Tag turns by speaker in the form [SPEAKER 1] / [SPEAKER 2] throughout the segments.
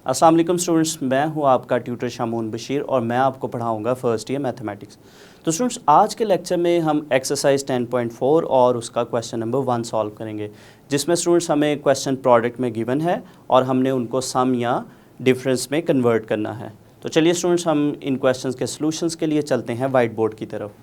[SPEAKER 1] अस्सलाम वालेकुम स्टूडेंट्स, मैं हूं आपका ट्यूटर शामून बशीर और मैं आपको पढ़ाऊंगा फर्स्ट ईयर मैथमेटिक्स। तो स्टूडेंट्स, आज के लेक्चर में हम एक्सरसाइज 10.4 और उसका क्वेश्चन नंबर 1 सॉल्व करेंगे, जिसमें स्टूडेंट्स हमें क्वेश्चन प्रोडक्ट में गिवन है और हमने उनको सम या डिफरेंस में कन्वर्ट करना है। तो चलिए स्टूडेंट्स, हम इन क्वेश्चंस के सॉल्यूशंस के लिए चलते हैं वाइट बोर्ड की तरफ।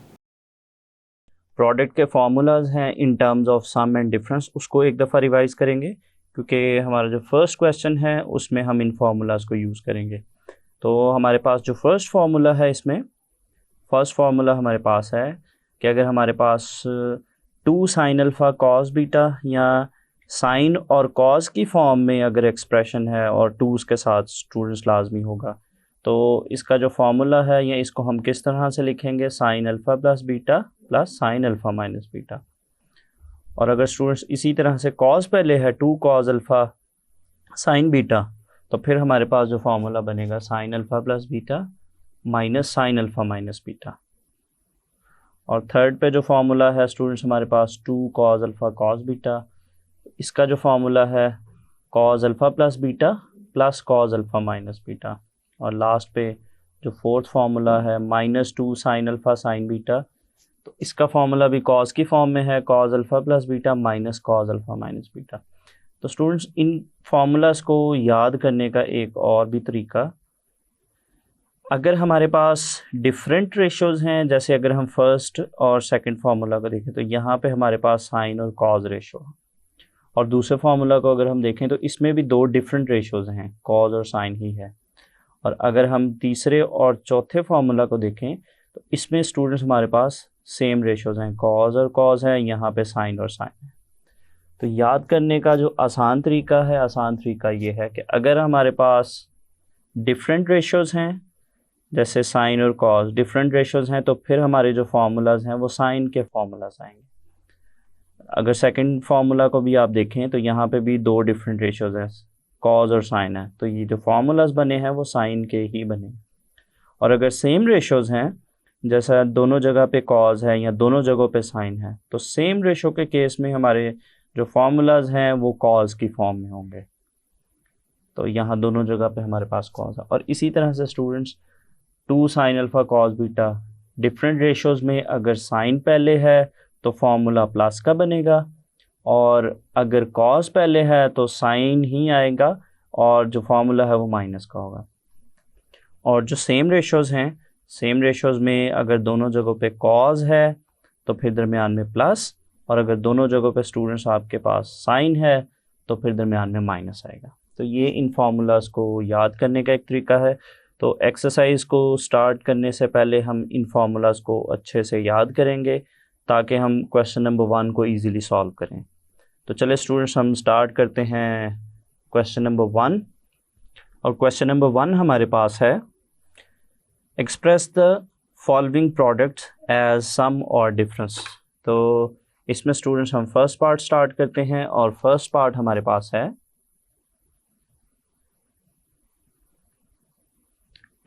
[SPEAKER 1] प्रोडक्ट के फार्मूलाज हैं in terms of sum and difference, उसको एक दफ़ा रिवाइज करेंगे क्योंकि हमारा जो फर्स्ट क्वेश्चन है उसमें हम इन फार्मूलाज को यूज़ करेंगे। तो हमारे पास जो फर्स्ट फार्मूला है, इसमें फर्स्ट फार्मूला हमारे पास है कि अगर हमारे पास 2 साइन अल्फ़ा कॉस बीटा या साइन और कॉस की फॉर्म में अगर एक्सप्रेशन है और 2 के साथ स्टूडेंट्स लाजमी होगा, तो इसका जो फार्मूला है या इसको हम किस तरह से लिखेंगे, sine alpha plus beta plus sine alpha minus beta. और अगर स्टूडेंट्स इसी तरह से कॉस पहले है 2 कॉस अल्फ़ा साइन बीटा, तो फिर हमारे पास जो फार्मूला बनेगा sine alpha plus beta minus sine alpha minus beta. और थर्ड पे जो फार्मूला है स्टूडेंट्स हमारे पास 2 कॉस अल्फ़ा कॉस बीटा, इसका जो फार्मूला है cos alpha plus beta plus cos alpha minus beta. और लास्ट पे जो फोर्थ फार्मूला है -2 साइन अल्फ़ा साइन बीटा, तो इसका फार्मूला भी कॉस की फॉर्म में है, cos alpha plus beta minus cos alpha minus beta. तो स्टूडेंट्स, इन फार्मूलाज को याद करने का एक और भी तरीका, अगर हमारे पास डिफरेंट रेशोज़ हैं, जैसे अगर हम फर्स्ट और सेकंड फार्मूला को देखें तो यहाँ पे हमारे पास साइन और कॉस रेशो है, और दूसरे फार्मूला को अगर हम देखें तो इसमें भी 2 डिफरेंट रेशोज़ हैं, कॉस और साइन ही है। और अगर हम तीसरे और चौथे फार्मूला को देखें तो इसमें स्टूडेंट्स हमारे पास सेम रेशोज़ हैं, कॉस और कॉस है, यहाँ पे साइन और साइन है। तो याद करने का जो आसान तरीका ये है कि अगर हमारे पास डिफरेंट रेशोज़ हैं, जैसे साइन और कॉस डिफरेंट रेशोज़ हैं, तो फिर हमारे जो फार्मूलाज हैं वो साइन के फार्मूलाज आएंगे। अगर सेकंड फार्मूला को भी आप देखें तो यहाँ पे भी 2 डिफरेंट रेशोज़ हैं, कॉस और साइन है, तो ये जो फार्मूलाज बने हैं वो साइन के ही बने। और अगर सेम रेशोज़ हैं, जैसा दोनों जगह पे कॉस है या दोनों जगहों पे साइन है, तो सेम रेशो के केस में हमारे जो फार्मूलाज हैं वो कॉस की फॉर्म में होंगे। तो यहाँ दोनों जगह पे हमारे पास कॉस है। और इसी तरह से students 2 sine alpha cos beta, different ratios में अगर साइन पहले है तो फार्मूला प्लस का बनेगा, और अगर कॉस पहले है तो साइन ही आएगा और जो फार्मूला है वो माइनस का होगा। और जो सेम रेशोज़ हैं, सेम रेशोज़ में अगर दोनों जगहों पे कॉस है तो फिर दरमियान में प्लस, और अगर दोनों जगहों पे स्टूडेंट्स आपके पास साइन है तो फिर दरमियान में माइनस आएगा। तो ये इन फार्मूलाज को याद करने का एक तरीका है। तो एक्सरसाइज को स्टार्ट करने से पहले हम इन फार्मूलाज को अच्छे से याद करेंगे ताकि हम क्वेश्चन नंबर 1 को ईज़िली सॉल्व करें। तो चले स्टूडेंट्स, हम स्टार्ट करते हैं क्वेश्चन नंबर 1। और क्वेश्चन नंबर 1 हमारे पास है, express the following product as sum और डिफरेंस। तो इसमें स्टूडेंट्स हम फर्स्ट पार्ट स्टार्ट करते हैं, और फर्स्ट पार्ट हमारे पास है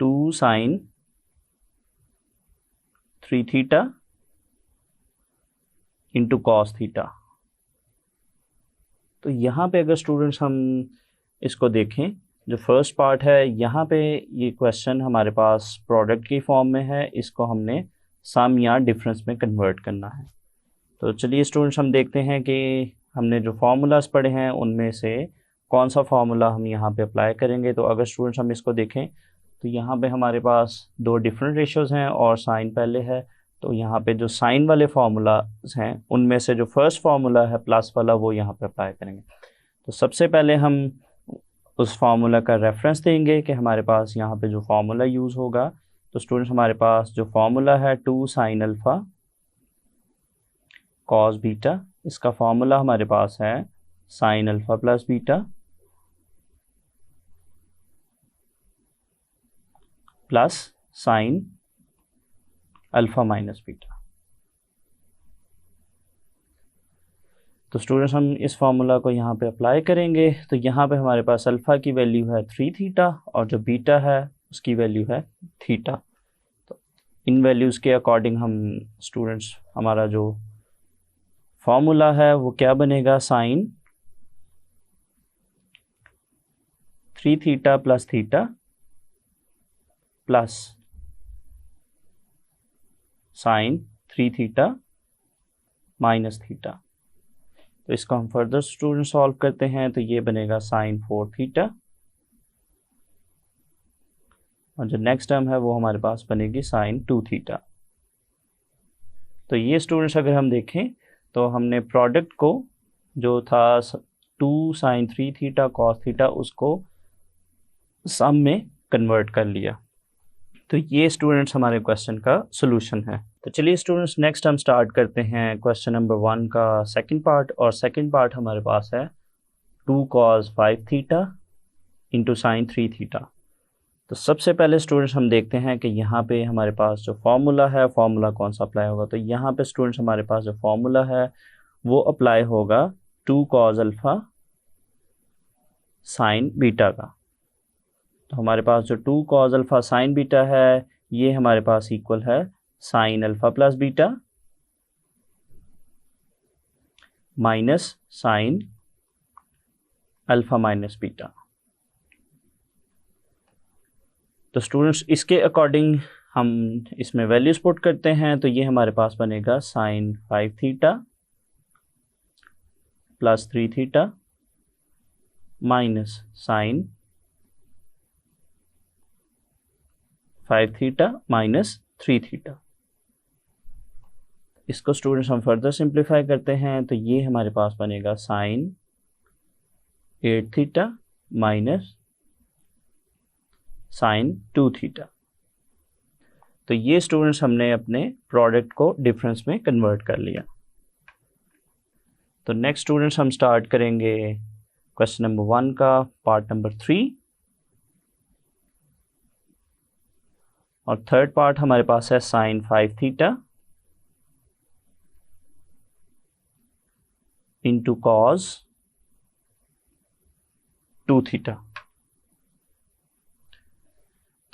[SPEAKER 1] 2 sine 3 theta into cos theta. तो यहाँ पे अगर स्टूडेंट्स हम इसको देखें, जो फर्स्ट पार्ट है यहाँ पे ये क्वेश्चन हमारे पास प्रोडक्ट की फॉर्म में है, इसको हमने सम या डिफरेंस में कन्वर्ट करना है। तो चलिए स्टूडेंट्स, हम देखते हैं कि हमने जो फार्मूलाज पढ़े हैं उनमें से कौन सा फार्मूला हम यहाँ पे अप्लाई करेंगे। तो अगर स्टूडेंट्स हम इसको देखें तो यहाँ पे हमारे पास 2 डिफरेंट रेशोज़ हैं और साइन पहले है, तो यहाँ पे जो साइन वाले फार्मूलाज हैं उनमें से जो फर्स्ट फार्मूला है प्लस वाला वो यहाँ पे अप्लाई करेंगे। तो सबसे पहले हम उस फार्मूला का रेफरेंस देंगे कि हमारे पास यहाँ पे जो फार्मूला यूज़ होगा। तो स्टूडेंट्स, हमारे पास जो फार्मूला है 2 साइन अल्फ़ा कॉस बीटा, इसका फार्मूला हमारे पास है sine alpha plus beta plus sine alpha minus beta. तो स्टूडेंट्स, हम इस फार्मूला को यहाँ पे अप्लाई करेंगे। तो यहाँ पे हमारे पास अल्फ़ा की वैल्यू है 3 थीटा और जो बीटा है उसकी वैल्यू है थीटा। तो इन वैल्यूज़ के अकॉर्डिंग हम स्टूडेंट्स हमारा जो फार्मूला है वो क्या बनेगा, sine 3 theta plus theta plus sine 3 theta minus theta. तो इसको हम फर्दर स्टूडेंट सॉल्व करते हैं, तो ये बनेगा साइन 4 थीटा, और जो नेक्स्ट टर्म है वो हमारे पास बनेगी साइन 2 थीटा। तो ये स्टूडेंट्स अगर हम देखें तो हमने प्रोडक्ट को जो था 2 साइन 3 थीटा कॉस थीटा उसको सम में कन्वर्ट कर लिया। तो ये स्टूडेंट्स हमारे क्वेश्चन का सोल्यूशन है। तो चलिए स्टूडेंट्स नेक्स्ट हम स्टार्ट करते हैं क्वेश्चन नंबर 1 का सेकंड पार्ट, और सेकंड पार्ट हमारे पास है 2 cos 5 theta into sign 3 theta. तो सबसे पहले स्टूडेंट्स हम देखते हैं कि यहाँ पे हमारे पास जो फॉर्मूला है, फॉर्मूला कौन सा अप्लाई होगा। तो यहाँ पे स्टूडेंट्स हमारे पास जो फॉर्मूला है वो अप्लाई होगा 2 cos अल्फ़ा साइन बीटा का। तो हमारे पास जो 2 cos अल्फ़ा साइन बीटा है ये हमारे पास इक्वल है sine alpha plus beta minus sine alpha minus beta. तो स्टूडेंट्स इसके अकॉर्डिंग हम इसमें वैल्यूज पुट करते हैं, तो ये हमारे पास बनेगा sine 5 theta plus 3 theta minus sine 5 theta minus 3 theta. इसको स्टूडेंट्स हम फर्दर सिंप्लीफाई करते हैं, तो ये हमारे पास बनेगा sine 8 theta minus sine 2 theta. तो ये स्टूडेंट्स हमने अपने प्रोडक्ट को डिफरेंस में कन्वर्ट कर लिया। तो नेक्स्ट स्टूडेंट्स हम स्टार्ट करेंगे क्वेश्चन नंबर 1 का पार्ट नंबर 3, और थर्ड पार्ट हमारे पास है sine 5 theta into cos 2 theta.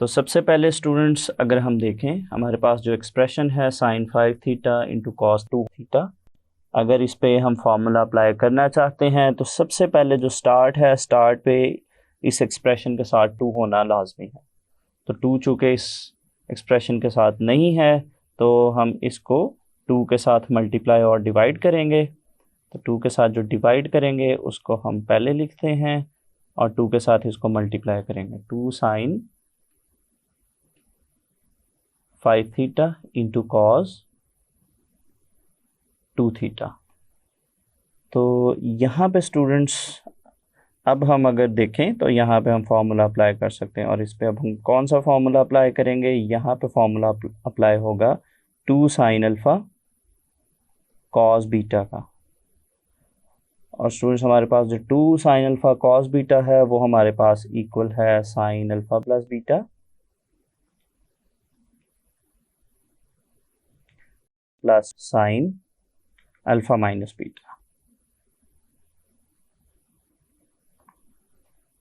[SPEAKER 1] तो सबसे पहले स्टूडेंट्स अगर हम देखें हमारे पास जो एक्सप्रेशन है sine 5 theta into cos 2 theta, अगर इस पे हम फार्मूला अप्लाई करना चाहते हैं तो सबसे पहले जो स्टार्ट है, स्टार्ट पे इस एक्सप्रेशन के साथ 2 होना लाजमी है। तो 2 चूँकि इस एक्सप्रेशन के साथ नहीं है तो हम इसको 2 के साथ मल्टीप्लाई और डिवाइड करेंगे। तो 2 के साथ जो डिवाइड करेंगे उसको हम पहले लिखते हैं और 2 के साथ इसको मल्टीप्लाई करेंगे। 2 sine 5 theta into cos 2 theta. तो यहाँ पे स्टूडेंट्स अब हम अगर देखें तो यहाँ पे हम फार्मूला अप्लाई कर सकते हैं, और इस पे अब हम कौन सा फार्मूला अप्लाई करेंगे। यहाँ पे फार्मूला अप्लाई होगा 2 साइन अल्फ़ा कॉस बीटा का, और स्टूडेंट्स हमारे पास जो 2 साइन अल्फ़ा कॉस बीटा है वो हमारे पास इक्वल है sine alpha plus beta plus sine alpha minus beta.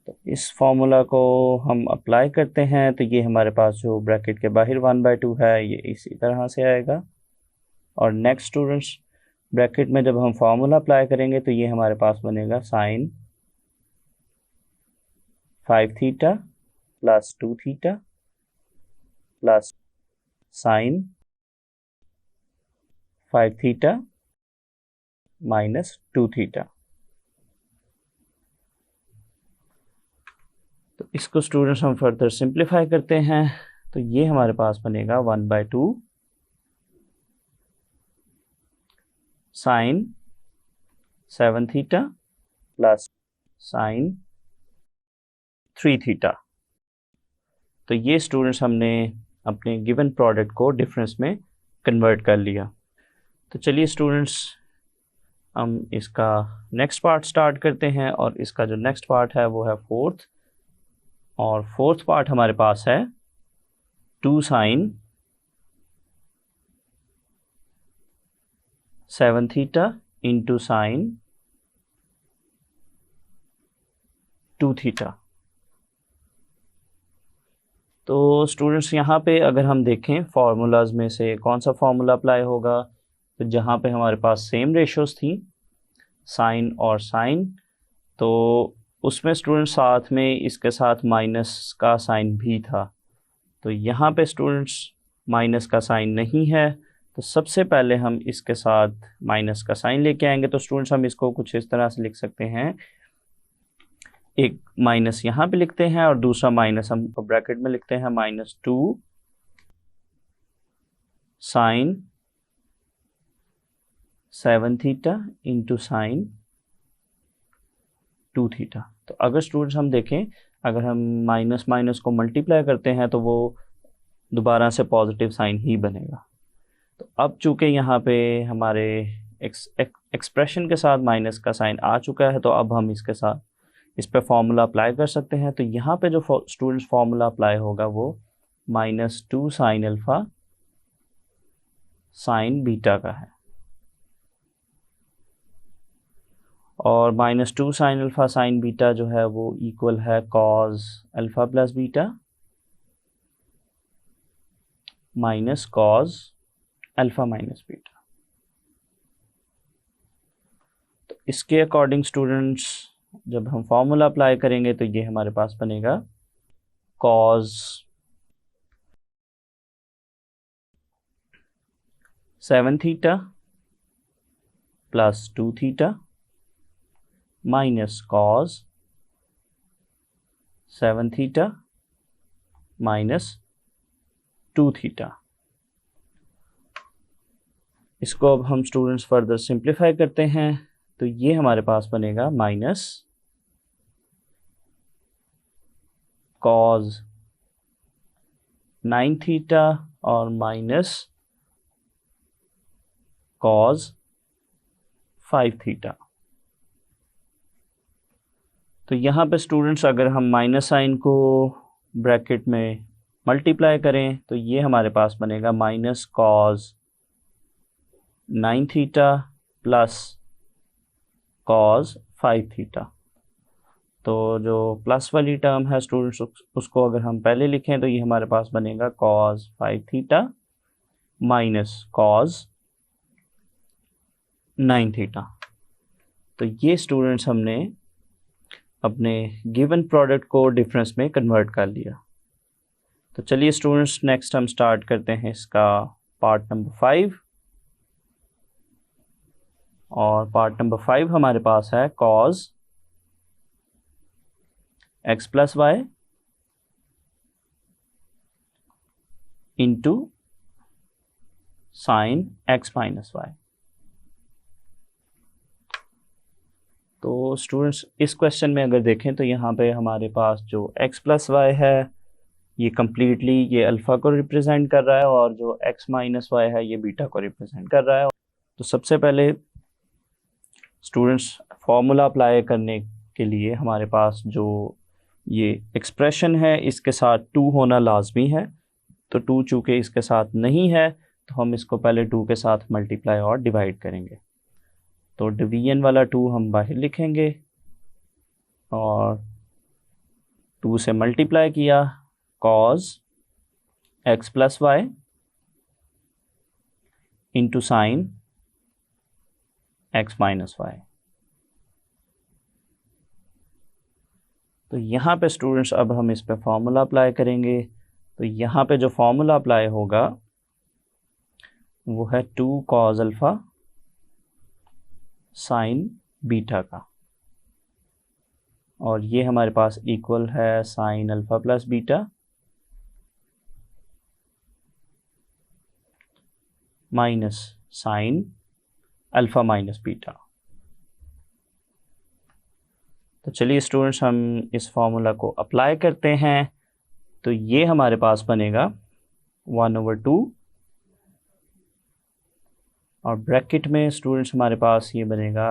[SPEAKER 1] तो इस फॉर्मूला को हम अप्लाई करते हैं, तो ये हमारे पास जो ब्रैकेट के बाहर 1/2 है ये इसी तरह से आएगा। और नेक्स्ट स्टूडेंट्स ब्रैकेट में जब हम फार्मूला अप्लाई करेंगे तो ये हमारे पास बनेगा sine 5 theta plus 2 theta plus sine 5 theta minus 2 theta. तो इसको स्टूडेंट्स हम फर्दर सिंप्लीफाई करते हैं, तो ये हमारे पास बनेगा 1/2 sine 7 theta plus sine 3 theta. तो ये स्टूडेंट्स हमने अपने गिवन प्रोडक्ट को डिफरेंस में कन्वर्ट कर लिया। तो चलिए स्टूडेंट्स हम इसका नेक्स्ट पार्ट स्टार्ट करते हैं, और इसका जो नेक्स्ट पार्ट है वो है फोर्थ, और फोर्थ पार्ट हमारे पास है 2 sine 7 theta into sine 2 theta. तो स्टूडेंट्स यहाँ पे अगर हम देखें फार्मूलाज में से कौन सा फार्मूला अप्लाई होगा, तो जहाँ पे हमारे पास सेम रेशोज़ थी साइन और साइन, तो उसमें स्टूडेंट साथ में इसके साथ माइनस का साइन भी था, तो यहाँ पे स्टूडेंट्स माइनस का साइन नहीं है, तो सबसे पहले हम इसके साथ माइनस का साइन लेके आएंगे। तो स्टूडेंट्स हम इसको कुछ इस तरह से लिख सकते हैं, एक माइनस यहाँ पे लिखते हैं और दूसरा माइनस हम ब्रैकेट में लिखते हैं -2 sine 7 theta into sine 2 theta. तो अगर स्टूडेंट्स हम देखें, अगर हम माइनस माइनस को मल्टीप्लाई करते हैं तो वो दोबारा से पॉजिटिव साइन ही बनेगा। तो अब चूंकि यहाँ पे हमारे एक्सप्रेशन के साथ माइनस का साइन आ चुका है, तो अब हम इसके साथ इस पे फॉर्मूला अप्लाई कर सकते हैं। तो यहाँ पे जो स्टूडेंट्स फॉर्मूला अप्लाई होगा वो -2 साइन अल्फा साइन बीटा का है, और -2 साइन अल्फा साइन बीटा जो है वो इक्वल है cos alpha plus beta minus cos alpha minus beta. तो इसके अकॉर्डिंग स्टूडेंट्स जब हम फॉर्मूला अप्लाई करेंगे तो ये हमारे पास बनेगा cos 7 theta plus 2 theta minus cos 7 theta minus 2 theta. इसको अब हम स्टूडेंट्स फर्दर सिंप्लीफाई करते हैं, तो ये हमारे पास बनेगा माइनस कॉस 9 थीटा और माइनस कॉस 5 थीटा। तो यहाँ पे स्टूडेंट्स अगर हम माइनस साइन को ब्रैकेट में मल्टीप्लाई करें तो ये हमारे पास बनेगा minus cos 9 theta plus cos 5 theta. तो जो प्लस वाली टर्म है स्टूडेंट्स, उसको अगर हम पहले लिखें तो ये हमारे पास बनेगा cos 5 theta minus cos 9 theta. तो ये स्टूडेंट्स हमने अपने गिवन प्रोडक्ट को डिफरेंस में कन्वर्ट कर लिया। तो चलिए स्टूडेंट्स नेक्स्ट हम स्टार्ट करते हैं इसका पार्ट नंबर 5, और पार्ट नंबर 5 हमारे पास है cos x plus y into sine x minus y. तो स्टूडेंट्स इस क्वेश्चन में अगर देखें तो यहाँ पे हमारे पास जो x प्लस वाई है ये कम्प्लीटली ये अल्फ़ा को रिप्रेजेंट कर रहा है, और जो x माइनस वाई है ये बीटा को रिप्रेजेंट कर रहा है। तो सबसे पहले स्टूडेंट्स फॉर्मूला अप्लाई करने के लिए हमारे पास जो ये एक्सप्रेशन है इसके साथ 2 होना लाजमी है। तो 2 चूँकि इसके साथ नहीं है तो हम इसको पहले 2 के साथ मल्टीप्लाई और डिवाइड करेंगे। तो डिवीजन वाला 2 हम बाहर लिखेंगे और 2 से मल्टीप्लाई किया cos x plus y into sine x minus y. तो यहाँ पे स्टूडेंट्स अब हम इस पे फॉर्मूला अप्लाई करेंगे। तो यहाँ पे जो फॉर्मूला अप्लाई होगा वो है 2 कॉस अल्फ़ा साइन बीटा का, और ये हमारे पास इक्वल है sine alpha plus beta minus sine alpha minus beta. तो चलिए स्टूडेंट्स हम इस फॉर्मूला को अप्लाई करते हैं। तो ये हमारे पास बनेगा 1/2, और ब्रैकेट में स्टूडेंट्स हमारे पास ये बनेगा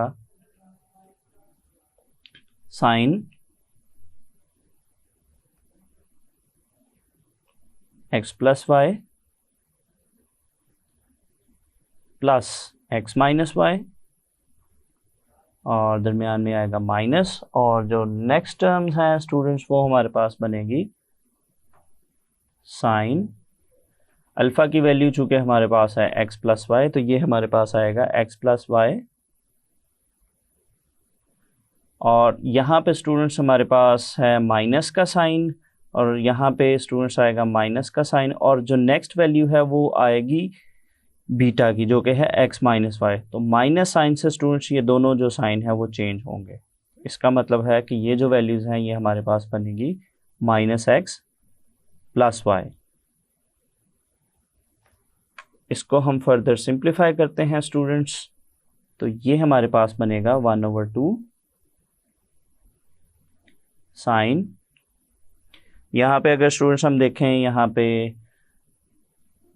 [SPEAKER 1] sine x plus y plus x minus y, और दरमियान में आएगा माइनस, और जो नेक्स्ट टर्म्स हैं स्टूडेंट्स वो हमारे पास बनेगी साइन अल्फ़ा की वैल्यू चूँकि हमारे पास है x प्लस वाई, तो ये हमारे पास आएगा x प्लस वाई, और यहाँ पे स्टूडेंट्स हमारे पास है माइनस का साइन, और यहाँ पे स्टूडेंट्स आएगा माइनस का साइन, और जो नेक्स्ट वैल्यू है वो आएगी बीटा की, जो कि है x माइनस वाई। तो माइनस साइन से स्टूडेंट्स ये दोनों जो साइन है वो चेंज होंगे। इसका मतलब है कि ये जो वैल्यूज़ हैं ये हमारे पास बनेगी माइनस एक्स प्लस वाई। इसको हम फर्दर सिंप्लीफाई करते हैं स्टूडेंट्स, तो ये हमारे पास बनेगा 1/2 साइन। यहाँ पे अगर स्टूडेंट्स हम देखें, यहाँ पे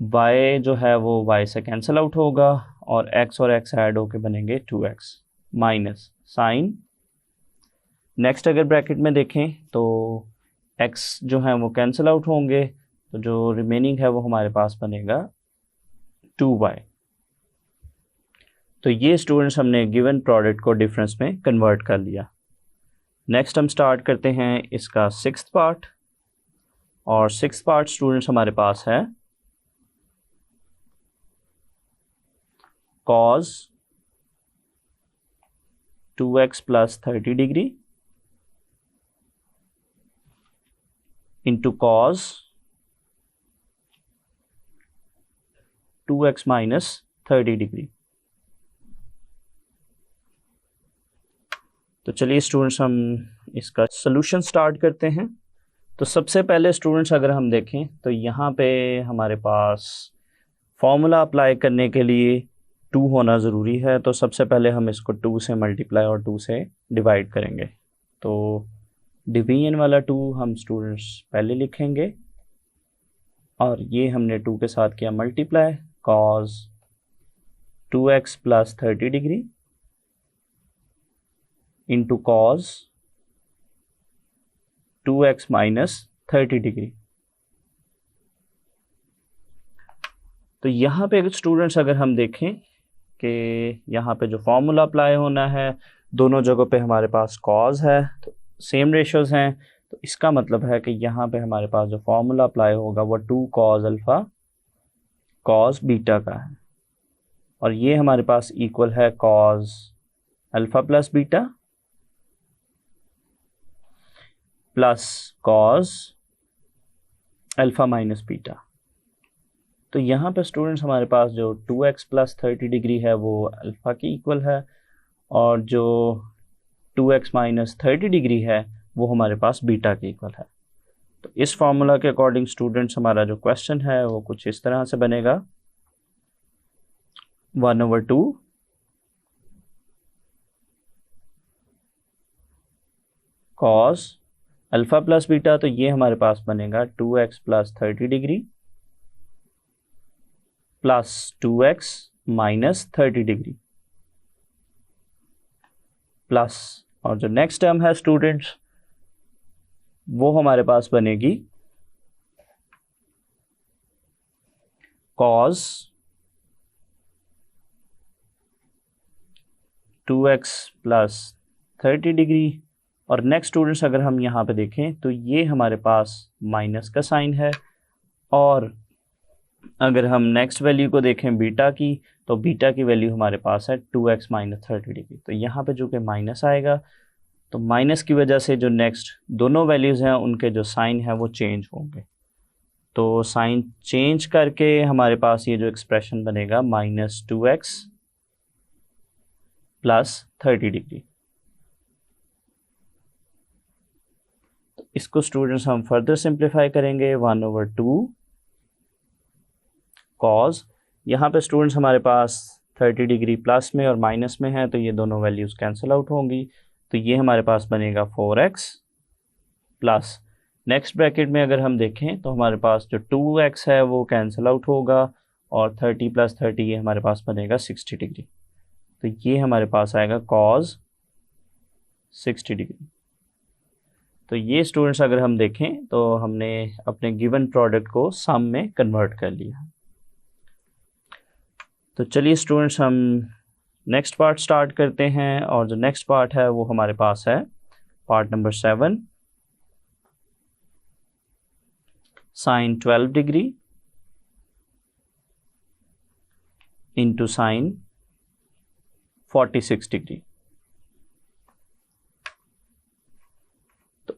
[SPEAKER 1] y जो है वो y से कैंसिल आउट होगा, और x और x ऐड होके बनेंगे 2x माइनस साइन। नेक्स्ट अगर ब्रैकेट में देखें तो x जो है वो कैंसिल आउट होंगे, तो जो रिमेनिंग है वो हमारे पास बनेगा 2y। तो ये स्टूडेंट्स हमने गिवन प्रोडक्ट को डिफरेंस में कन्वर्ट कर लिया। नेक्स्ट हम स्टार्ट करते हैं इसका 6th पार्ट, और 6th पार्ट स्टूडेंट्स हमारे पास है cos 2x plus 30 degree into cos 2x minus 30 degree. तो चलिए स्टूडेंट्स हम इसका सॉल्यूशन स्टार्ट करते हैं। तो सबसे पहले स्टूडेंट्स अगर हम देखें तो यहाँ पे हमारे पास फॉर्मूला अप्लाई करने के लिए 2 होना ज़रूरी है। तो सबसे पहले हम इसको 2 से मल्टीप्लाई और 2 से डिवाइड करेंगे। तो डिवीजन वाला 2 हम स्टूडेंट्स पहले लिखेंगे, और ये हमने 2 के साथ किया multiply, cos 2x plus 30 degree into cos 2x minus 30 degree. तो यहाँ पे स्टूडेंट्स अगर हम देखें कि यहाँ पे जो फॉर्मूला अप्लाई होना है, दोनों जगहों पे हमारे पास cos है, तो सेम रेशियोज हैं। तो इसका मतलब है कि यहाँ पे हमारे पास जो फॉर्मूला अप्लाई होगा वो 2 cos अल्फ़ा cos बीटा का है, और ये हमारे पास इक्वल है cos alpha plus beta plus cos alpha minus beta. तो यहाँ पे स्टूडेंट्स हमारे पास जो 2x प्लस 30 डिग्री है वो अल्फ़ा की इक्वल है, और जो 2x माइनस 30 डिग्री है वो हमारे पास बीटा की इक्वल है। तो इस फॉर्मूला के अकॉर्डिंग स्टूडेंट्स हमारा जो क्वेश्चन है वो कुछ इस तरह से बनेगा 1/2 cos अल्फ़ा प्लस बीटा। तो ये हमारे पास बनेगा 2x plus 30 degree plus 2x minus 30 degree plus, और जो नेक्स्ट टर्म है स्टूडेंट्स वो हमारे पास बनेगी cos 2x प्लस 30 डिग्री, और नेक्स्ट स्टूडेंट्स अगर हम यहाँ पे देखें तो ये हमारे पास माइनस का साइन है, और अगर हम नेक्स्ट वैल्यू को देखें बीटा की, तो बीटा की वैल्यू हमारे पास है 2x माइनस 30 डिग्री। तो यहाँ पे जो कि माइनस आएगा, तो माइनस की वजह से जो नेक्स्ट दोनों वैल्यूज़ हैं उनके जो साइन है वो चेंज होंगे। तो साइन चेंज करके हमारे पास ये जो एक्सप्रेशन बनेगा -2x प्लस 30 डिग्री। तो इसको स्टूडेंट्स हम फर्दर सिंप्लीफाई करेंगे 1/2 cos, यहाँ पे स्टूडेंट्स हमारे पास 30 डिग्री प्लस में और माइनस में है, तो ये दोनों वैल्यूज़ कैंसिल आउट होंगी। तो ये हमारे पास बनेगा 4x प्लस, नेक्स्ट ब्रैकेट में अगर हम देखें तो हमारे पास जो 2x है वो कैंसिल आउट होगा, और 30 प्लस 30 ये हमारे पास बनेगा 60 डिग्री। तो ये हमारे पास आएगा cos 60 डिग्री। तो ये स्टूडेंट्स अगर हम देखें तो हमने अपने गिवन प्रोडक्ट को सम में कन्वर्ट कर लिया। तो चलिए स्टूडेंट्स हम नेक्स्ट पार्ट स्टार्ट करते हैं, और जो नेक्स्ट पार्ट है वो हमारे पास है part number 7, sine 12 degree into sine 46 degree.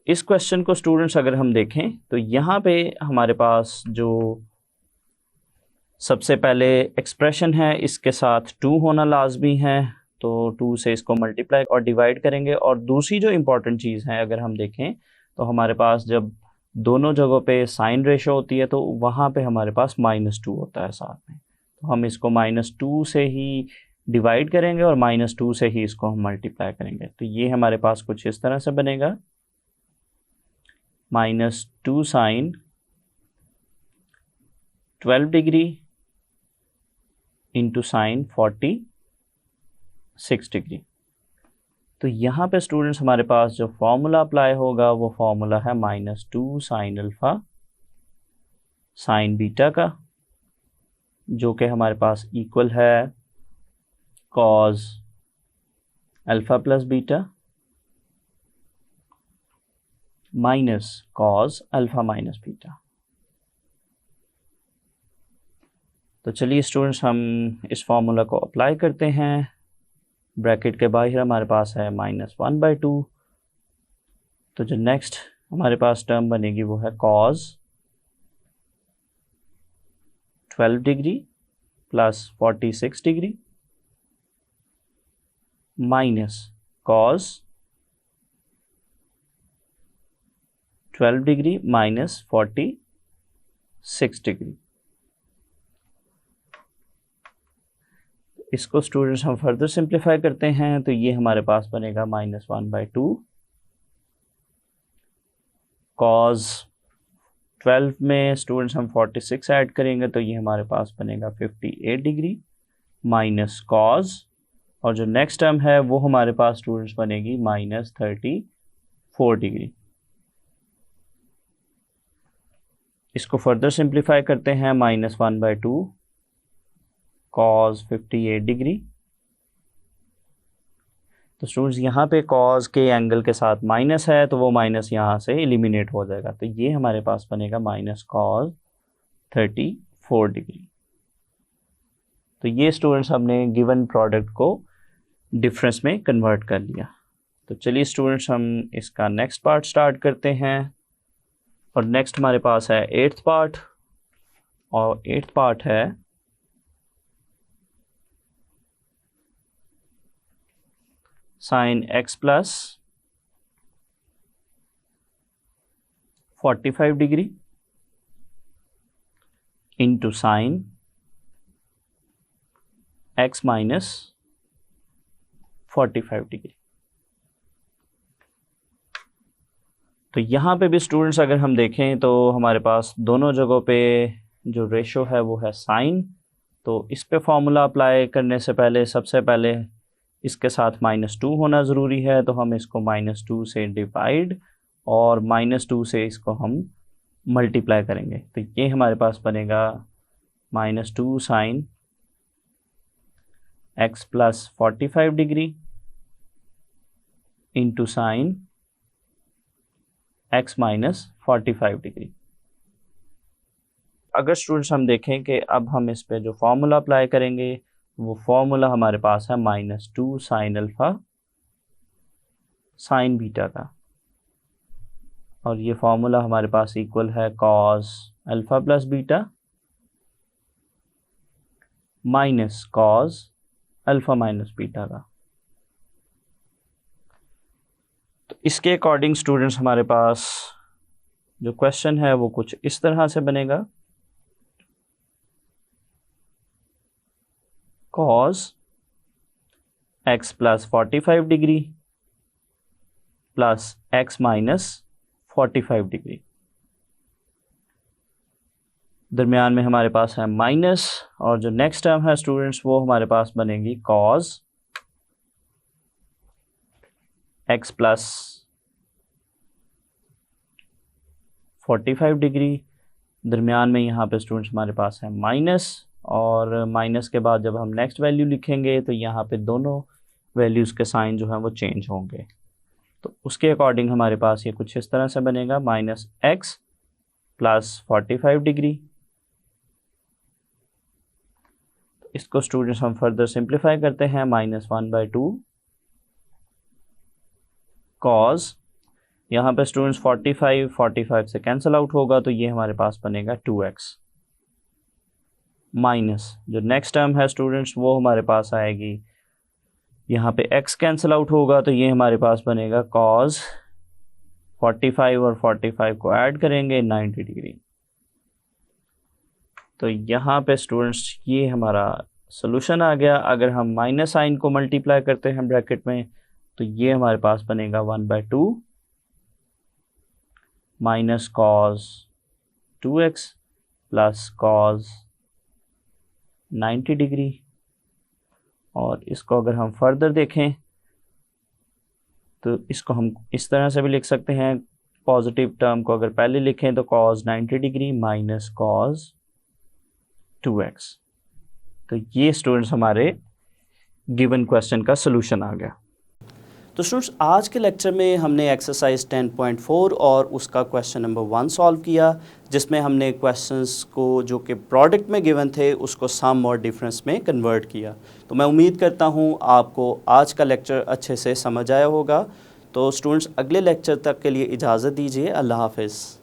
[SPEAKER 1] इस क्वेश्चन को स्टूडेंट्स अगर हम देखें तो यहाँ पे हमारे पास जो सबसे पहले एक्सप्रेशन है इसके साथ 2 होना लाजमी है, तो 2 से इसको मल्टीप्लाई और डिवाइड करेंगे। और दूसरी जो इम्पॉर्टेंट चीज़ है अगर हम देखें तो हमारे पास जब दोनों जगहों पे साइन रेशो होती है तो वहाँ पे हमारे पास -2 होता है साथ में, तो हम इसको -2 से ही डिवाइड करेंगे और -2 से ही इसको हम मल्टीप्लाई करेंगे। तो ये हमारे पास कुछ इस तरह से बनेगा, -2 sine 12 degree into sine 46 degree. तो यहाँ पे स्टूडेंट्स हमारे पास जो फॉर्मूला अप्लाई होगा वो फॉर्मूला है -2 साइन अल्फ़ा साइन बीटा का, जो कि हमारे पास इक्वल है cos alpha plus beta minus cos alpha minus beta. तो चलिए स्टूडेंट्स हम इस फॉर्मूला को अप्लाई करते हैं। ब्रैकेट के बाहर हमारे पास है -1/2, तो जो नेक्स्ट हमारे पास टर्म बनेगी वो है cos 12 degree plus 46 degree minus cos 12 degree minus 46 degree. इसको स्टूडेंट्स हम फर्दर सिंप्लीफाई करते हैं तो ये हमारे पास बनेगा -1/2 कॉस 12 में स्टूडेंट्स हम 46 ऐड करेंगे तो ये हमारे पास बनेगा 58 डिग्री माइनस कॉस, और जो नेक्स्ट टर्म है वो हमारे पास स्टूडेंट्स बनेगी -34 डिग्री। इसको फर्दर सिंप्लीफाई करते हैं, -1/2 कॉस 58 डिग्री। तो स्टूडेंट्स यहाँ पे कॉस के एंगल के साथ माइनस है तो वो माइनस यहाँ से एलिमिनेट हो जाएगा, तो ये हमारे पास बनेगा माइनस कॉस 34 डिग्री। तो ये स्टूडेंट्स हमने गिवन प्रोडक्ट को डिफरेंस में कन्वर्ट कर लिया। तो चलिए स्टूडेंट्स हम इसका नेक्स्ट पार्ट स्टार्ट करते हैं, और नेक्स्ट हमारे पास है 8th पार्ट, और 8th पार्ट है sine x plus 45 degree into sine x minus 45 degree. तो यहाँ पे भी स्टूडेंट्स अगर हम देखें तो हमारे पास दोनों जगहों पे जो रेशो है वो है साइन, तो इस पे फॉर्मूला अप्लाई करने से पहले सबसे पहले इसके साथ -2 होना ज़रूरी है, तो हम इसको -2 से डिवाइड और -2 से इसको हम मल्टीप्लाई करेंगे। तो ये हमारे पास बनेगा -2 sine x plus 45 degree into sine x minus 45 degree. अगर स्टूडेंट्स हम देखें कि अब हम इस पे जो फॉर्मूला अप्लाई करेंगे वो फॉर्मूला हमारे पास है -2 साइन अल्फ़ा साइन बीटा का, और ये फॉर्मूला हमारे पास इक्वल है cos alpha plus beta minus cos alpha minus beta का। तो इसके अकॉर्डिंग स्टूडेंट्स हमारे पास जो क्वेश्चन है वो कुछ इस तरह से बनेगा, cos x plus 45 degree plus x minus 45 degree, दरमियान में हमारे पास है माइनस, और जो नेक्स्ट टर्म है स्टूडेंट्स वो हमारे पास बनेगी कॉस x प्लस 45 डिग्री, दरमियान में यहाँ पे स्टूडेंट्स हमारे पास है माइनस, और माइनस के बाद जब हम नेक्स्ट वैल्यू लिखेंगे तो यहाँ पे दोनों वैल्यूज़ के साइन जो हैं वो चेंज होंगे। तो उसके अकॉर्डिंग हमारे पास ये कुछ इस तरह से बनेगा, -x प्लस 45 डिग्री। इसको स्टूडेंट्स हम फर्दर सिंप्लीफाई करते हैं, -1/2 कॉस यहाँ पे स्टूडेंट्स 45 से कैंसिल आउट होगा तो ये हमारे पास बनेगा 2x माइनस जो नेक्स्ट टर्म है स्टूडेंट्स वो हमारे पास आएगी, यहाँ पे x कैंसिल आउट होगा तो ये हमारे पास बनेगा cos 45 और 45 को ऐड करेंगे 90 डिग्री। तो यहाँ पे स्टूडेंट्स ये हमारा सोल्यूशन आ गया। अगर हम माइनस साइन को मल्टीप्लाई करते हैं ब्रैकेट में तो ये हमारे पास बनेगा 1/2 minus cos 2x plus cos 90 degree. और इसको अगर हम फर्दर देखें तो इसको हम इस तरह से भी लिख सकते हैं, पॉजिटिव टर्म को अगर पहले लिखें तो cos 90 degree minus cos 2x। तो ये स्टूडेंट्स हमारे गिवन क्वेश्चन का सोल्यूशन आ गया। तो स्टूडेंट्स आज के लेक्चर में हमने एक्सरसाइज 10.4 और उसका क्वेश्चन नंबर 1 सॉल्व किया, जिसमें हमने क्वेश्चंस को जो कि प्रोडक्ट में गिवन थे उसको सम और डिफरेंस में कन्वर्ट किया। तो मैं उम्मीद करता हूँ आपको आज का लेक्चर अच्छे से समझ आया होगा। तो स्टूडेंट्स अगले लेक्चर तक के लिए इजाज़त दीजिए। अल्लाह हाफ़िज़।